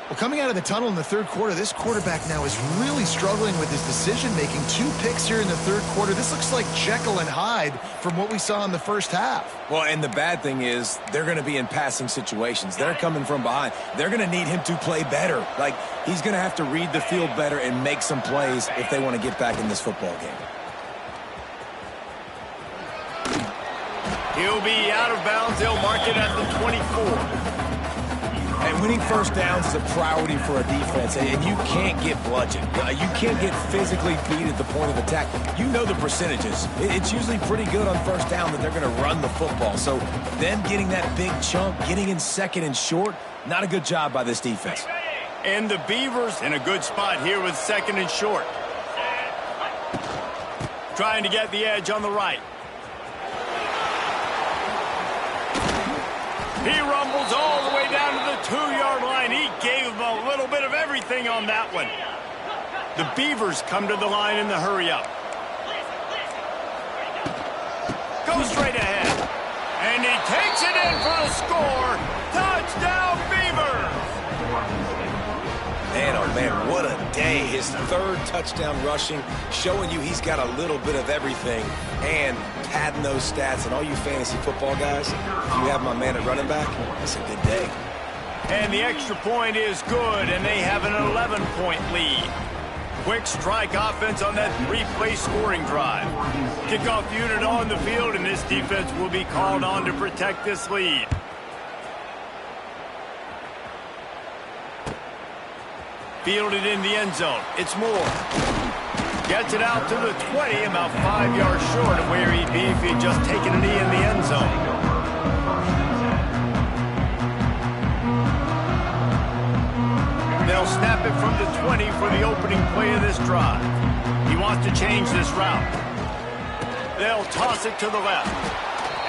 Well, coming out of the tunnel in the third quarter, this quarterback now is really struggling with his decision-making. 2 picks here in the third quarter. This looks like Jekyll and Hyde from what we saw in the first half. Well, and the bad thing is they're going to be in passing situations. They're coming from behind. They're going to need him to play better. Like, he's going to have to read the field better and make some plays if they want to get back in this football game. He'll be out of bounds. They'll mark it at the 24. And winning first downs is a priority for a defense, and you can't get bludgeoned. You can't get physically beat at the point of attack. You know the percentages. It's usually pretty good on first down that they're going to run the football. So them getting that big chunk, getting in 2nd and short, not a good job by this defense. And the Beavers in a good spot here with 2nd and short. Trying to get the edge on the right. He rumbles all the way down to the 2-yard line. He gave them a little bit of everything on that one. The Beavers come to the line in the hurry-up. Goes straight ahead. And he takes it in for the score. Touchdown, Beavers! Man, oh man, what a day. His 3rd touchdown rushing, showing you he's got a little bit of everything and padding those stats. And all you fantasy football guys, if you have my man at running back, it's a good day. And the extra point is good, and they have an 11-point lead. Quick strike offense on that 3-play scoring drive. Kickoff unit on the field, and this defense will be called on to protect this lead. Fielded in the end zone. It's Moore. Gets it out to the 20, about 5 yards short of where he'd be if he'd just taken a knee in the end zone. They'll snap it from the 20 for the opening play of this drive. He wants to change this route. They'll toss it to the left.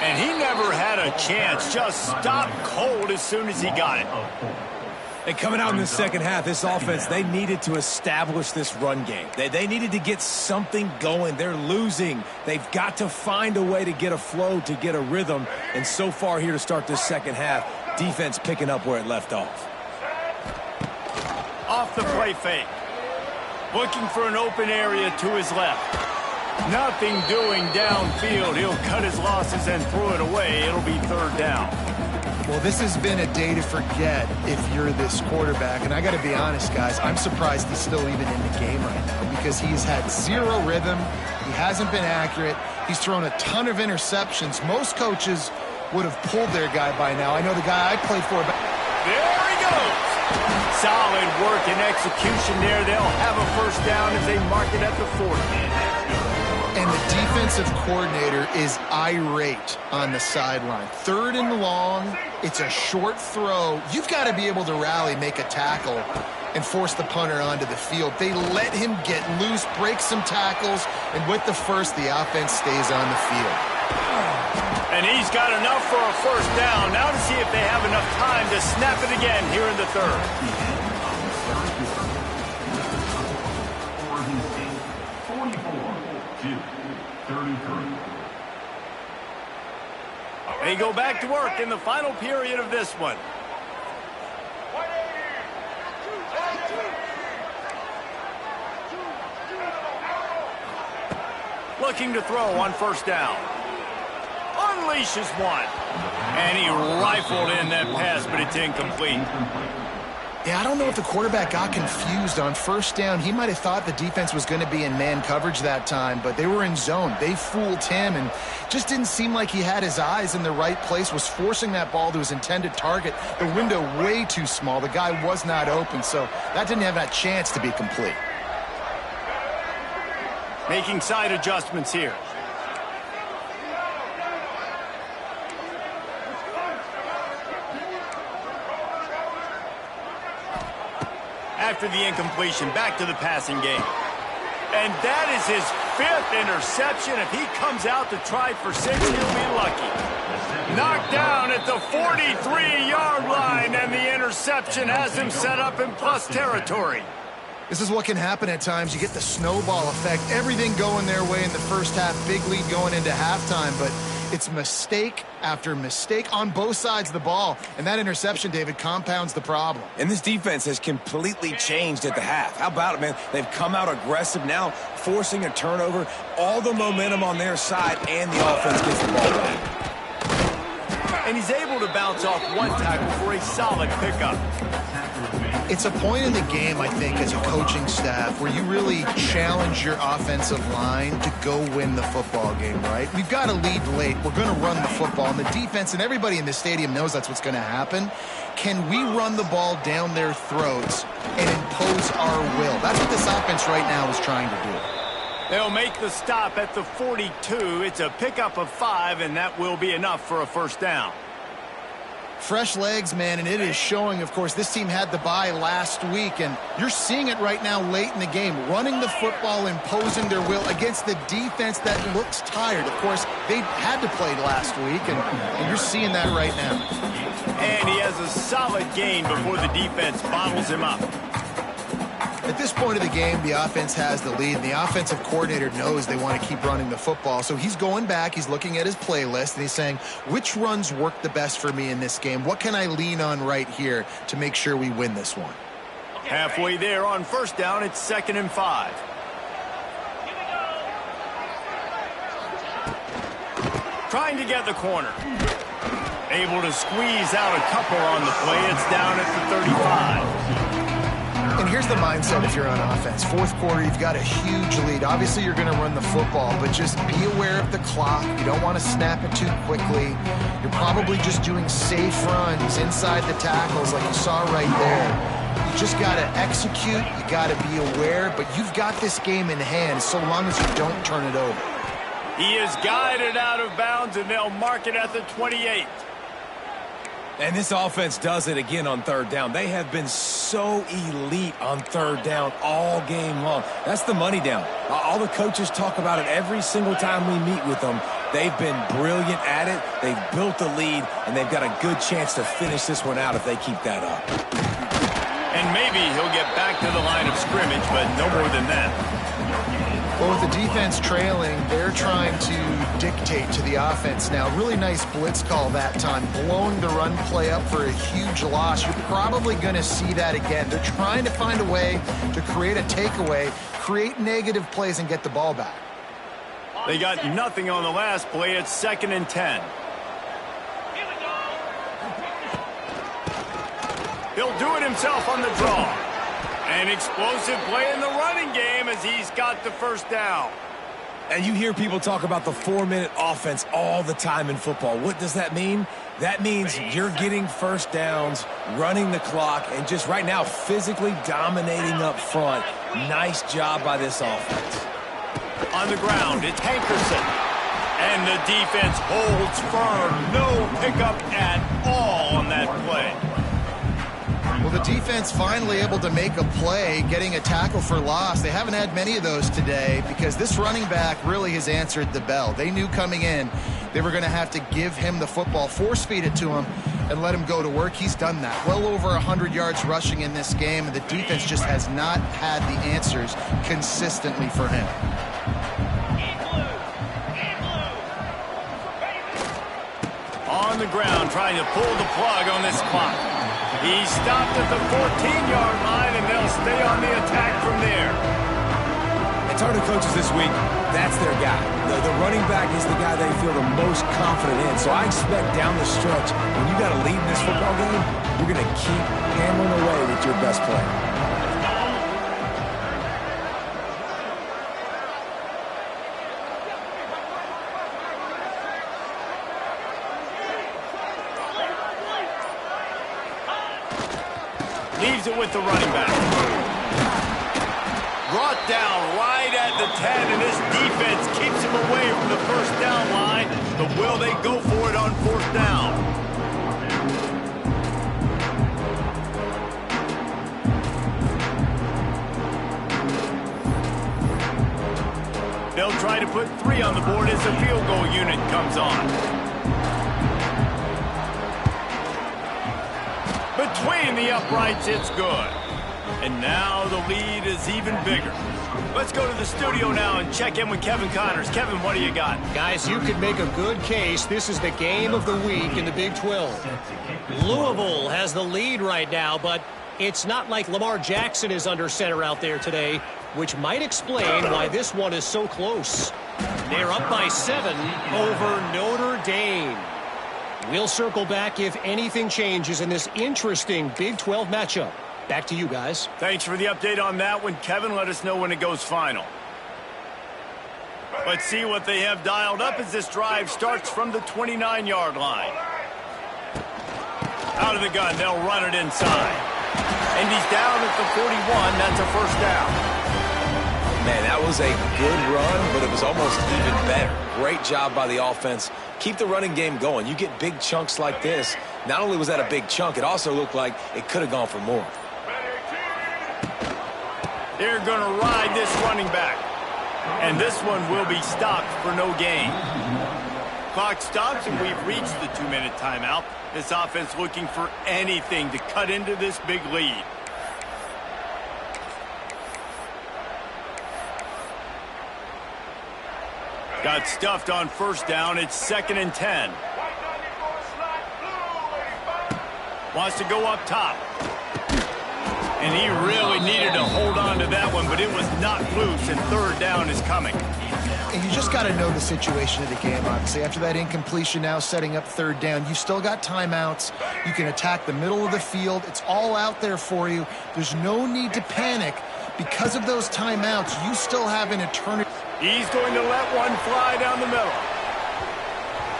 And he never had a chance. Just stopped cold as soon as he got it. And coming out in the second half, this offense, they needed to establish this run game. They needed to get something going. They're losing. They've got to find a way to get a flow, to get a rhythm. And so far here to start this second half, defense picking up where it left off. Off the play fake. Looking for an open area to his left. Nothing doing downfield. He'll cut his losses and throw it away. It'll be 3rd down. Well, this has been a day to forget if you're this quarterback. And I got to be honest, guys, I'm surprised he's still even in the game right now because he's had 0 rhythm. He hasn't been accurate. He's thrown a ton of interceptions. Most coaches would have pulled their guy by now. I know the guy I played for. There he goes. Solid work and execution there. They'll have a first down as they mark it at the 40. And the defensive coordinator is irate on the sideline. 3rd and long. It's a short throw. You've got to be able to rally, make a tackle, and force the punter onto the field. They let him get loose, break some tackles, and with the first, the offense stays on the field. And he's got enough for a first down. Now to see if they have enough time to snap it again here in the 3rd. They go back to work in the final period of this one. Looking to throw on first down. Unleashes one. And he rifled in that pass, but it's incomplete. Yeah, I don't know if the quarterback got confused on first down. He might have thought the defense was going to be in man coverage that time, but they were in zone. They fooled him and just didn't seem like he had his eyes in the right place, was forcing that ball to his intended target. The window way too small. The guy was not open, so that didn't have that chance to be complete. Making side adjustments here. After the incompletion, back to the passing game. And that is his 5th interception. If he comes out to try for 6, he'll be lucky. Knocked down at the 43-yard line, and the interception has him set up in plus territory. This is what can happen at times. You get the snowball effect. Everything going their way in the first half. Big lead going into halftime, but it's mistake after mistake on both sides of the ball. And that interception, David, compounds the problem. And this defense has completely changed at the half. How about it, man? They've come out aggressive now, forcing a turnover, all the momentum on their side, and the offense gets the ball back. And he's able to bounce off one tackle for a solid pickup. It's a point in the game, I think, as a coaching staff where you really challenge your offensive line to go win the football game, right? We've got to lead late. We're going to run the football. And the defense and everybody in the stadium knows that's what's going to happen. Can we run the ball down their throats and impose our will? That's what this offense right now is trying to do. They'll make the stop at the 42. It's a pickup of 5, and that will be enough for a first down. Fresh legs, man, and it is showing. Of course, this team had the bye last week, and you're seeing it right now late in the game. Running the football, imposing their will against the defense that looks tired. Of course, they had to play last week, and you're seeing that right now. And he has a solid gain before the defense bottles him up. At this point of the game, the offense has the lead, and the offensive coordinator knows they want to keep running the football. So he's going back, he's looking at his playlist, and he's saying, which runs work the best for me in this game? What can I lean on right here to make sure we win this one? Halfway there on first down, it's 2nd and 5. Trying to get the corner. Able to squeeze out a couple on the play. It's down at the 35. And here's the mindset if you're on offense. Fourth quarter, you've got a huge lead. Obviously, you're going to run the football, but just be aware of the clock. You don't want to snap it too quickly. You're probably just doing safe runs inside the tackles like you saw right there. You just got to execute. You got to be aware, but you've got this game in hand so long as you don't turn it over. He is guided out of bounds, and they'll mark it at the 28. And this offense does it again on third down. They have been so elite on third down all game long. That's the money down. All the coaches talk about it every single time we meet with them. They've been brilliant at it. They've built the lead, and they've got a good chance to finish this one out if they keep that up. And maybe he'll get back to the line of scrimmage, but no more than that. Well, with the defense trailing, they're trying to dictate to the offense now. Really nice blitz call that time, blowing the run play up for a huge loss. You're probably going to see that again. They're trying to find a way to create a takeaway, create negative plays, and get the ball back. They got nothing on the last play. It's 2nd and 10. He'll do it himself on the draw. An explosive play in the running game as he's got the first down. And you hear people talk about the 4-minute offense all the time in football. What does that mean? That means you're getting first downs, running the clock, and just right now physically dominating up front. Nice job by this offense. On the ground, it's Hankerson. And the defense holds firm. No pickup at all on that play. Well, the defense finally able to make a play, getting a tackle for loss. They haven't had many of those today because this running back really has answered the bell. They knew coming in they were going to have to give him the football, force feed it to him, and let him go to work. He's done that. Well over 100 yards rushing in this game, and the defense just has not had the answers consistently for him. On the ground, trying to pull the plug on this clock. He stopped at the 14-yard line, and they'll stay on the attack from there. And talking to coaches this week, that's their guy. The running running back is the guy they feel the most confident in. So I expect down the stretch, when you got a lead in this football game, you're going to keep hammering away with your best player. Leaves it with the running back. Brought down right at the 10, and this defense keeps him away from the first down line. But will they go for it on fourth down? They'll try to put 3 on the board as the field goal unit comes on. Between the uprights, it's good. And now the lead is even bigger. Let's go to the studio now and check in with Kevin Connors. Kevin, what do you got? Guys, you could make a good case. This is the game of the week in the Big 12. Louisville has the lead right now, but it's not like Lamar Jackson is under center out there today, which might explain why this one is so close. They're up by 7 over Notre Dame. We'll circle back if anything changes in this interesting Big 12 matchup. Back to you guys. Thanks for the update on that one, Kevin. Let us know when it goes final. Let's see what they have dialed up as this drive starts from the 29-yard line. Out of the gun, they'll run it inside. And he's down at the 41. That's a first down. Man, that was a good run, but it was almost even better. Great job by the offense. Keep the running game going. You get big chunks like this. Not only was that a big chunk, it also looked like it could have gone for more. They're going to ride this running back. And this one will be stopped for no gain. Clock stops, and we've reached the 2-minute timeout. This offense looking for anything to cut into this big lead. Got stuffed on first down. It's 2nd and 10. Wants to go up top. And he really needed to hold on to that one, but it was not loose, and third down is coming. And you just got to know the situation of the game, obviously. After that incompletion now setting up third down, you've still got timeouts. You can attack the middle of the field. It's all out there for you. There's no need to panic. Because of those timeouts, you still have an eternity. He's going to let one fly down the middle.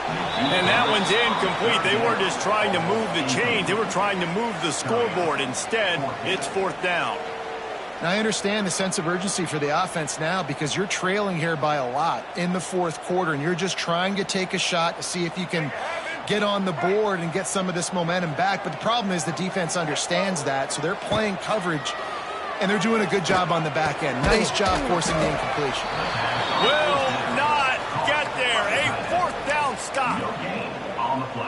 And that one's incomplete. They weren't just trying to move the chains. They were trying to move the scoreboard. Instead, it's fourth down. And I understand the sense of urgency for the offense now because you're trailing here by a lot in the fourth quarter, and you're just trying to take a shot to see if you can get on the board and get some of this momentum back. But the problem is the defense understands that, so they're playing coverage, and they're doing a good job on the back end. Nice job forcing the incompletion. Will not get there. A fourth down stop.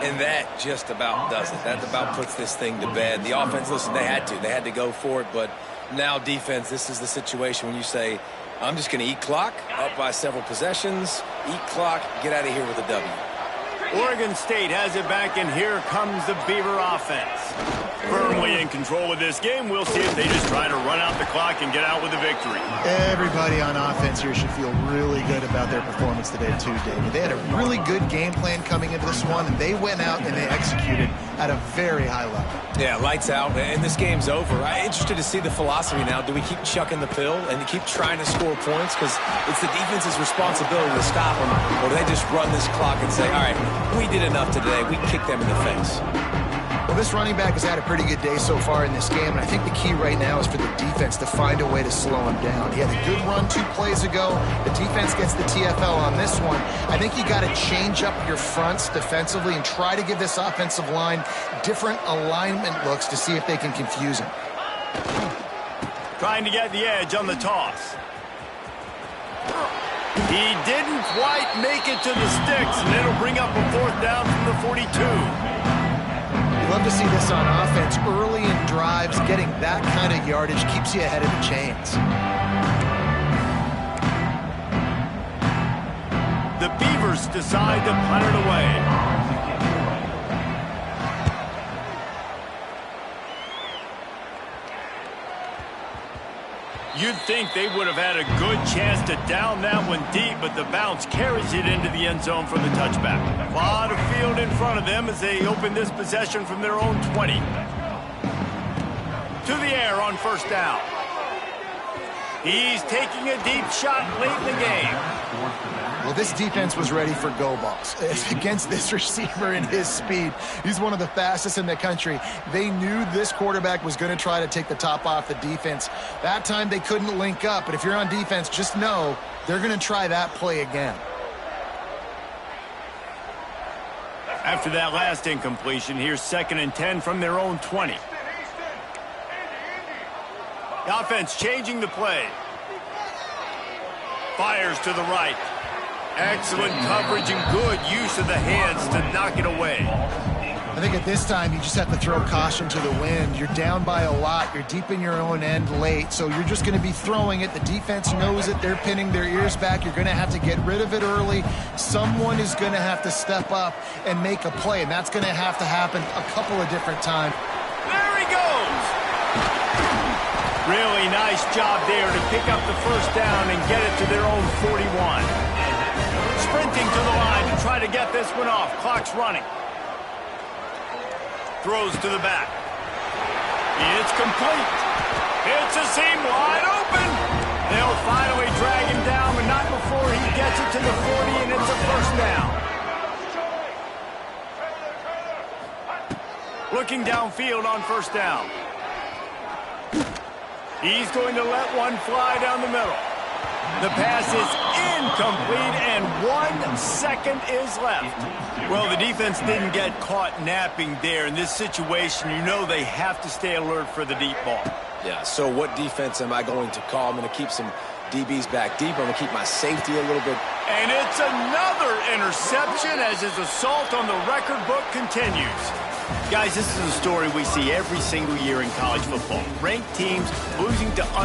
And that just about does it. That about puts this thing to bed. The offense, listen, they had to go for it, but now defense, this is the situation when you say, I'm just going to eat clock, up by several possessions, eat clock, get out of here with a W. Oregon State has it back, and here comes the Beaver offense. Firmly in control of this game. We'll see if they just try to run out the clock and get out with a victory. Everybody on offense here should feel really good about their performance today, too, David. They had a really good game plan coming into this one, and they went out and they executed at a very high level. Yeah, lights out, and this game's over. I'm interested to see the philosophy now. Do we keep chucking the pill and keep trying to score points? Because it's the defense's responsibility to stop them. Or do they just run this clock and say, all right, we did enough today. We kicked them in the face. Well, this running back has had a pretty good day so far in this game, and I think the key right now is for the defense to find a way to slow him down. He had a good run 2 plays ago. The defense gets the TFL on this one. I think you got to change up your fronts defensively and try to give this offensive line different alignment looks to see if they can confuse him. Trying to get the edge on the toss. He didn't quite make it to the sticks, and it'll bring up a fourth down from the 42. You love to see this on offense. Early in drives, getting that kind of yardage keeps you ahead of the chains. The Beavers decide to punt it away. You'd think they would have had a good chance to down that one deep, but the bounce carries it into the end zone for the touchback. A lot of field in front of them as they open this possession from their own 20. To the air on first down. He's taking a deep shot late in the game. Well, this defense was ready for go balls. Against this receiver and his speed, he's one of the fastest in the country. They knew this quarterback was going to try to take the top off the defense. That time they couldn't link up, but if you're on defense, just know they're going to try that play again. After that last incompletion, here's 2nd and 10 from their own 20. The offense changing the play. Fires to the right. Excellent coverage and good use of the hands to knock it away. I think at this time you just have to throw caution to the wind. You're down by a lot. You're deep in your own end late, so you're just going to be throwing it. The defense knows it. They're pinning their ears back. You're going to have to get rid of it early. Someone is going to have to step up and make a play, and that's going to have to happen a couple of different times. There he goes! Really nice job there to pick up the first down and get it to their own 41. Sprinting to the line to try to get this one off. Clock's running. Throws to the back. It's complete. It's a seam wide open. They'll finally drag him down, but not before he gets it to the 40, and it's a first down. Looking downfield on first down. He's going to let one fly down the middle. The pass is incomplete, and 1 second is left. Well, the defense didn't get caught napping there. In this situation, you know they have to stay alert for the deep ball. Yeah, so what defense am I going to call? I'm going to keep some DBs back deep. I'm going to keep my safety a little bit. And it's another interception as his assault on the record book continues. Guys, this is a story we see every single year in college football. Ranked teams losing to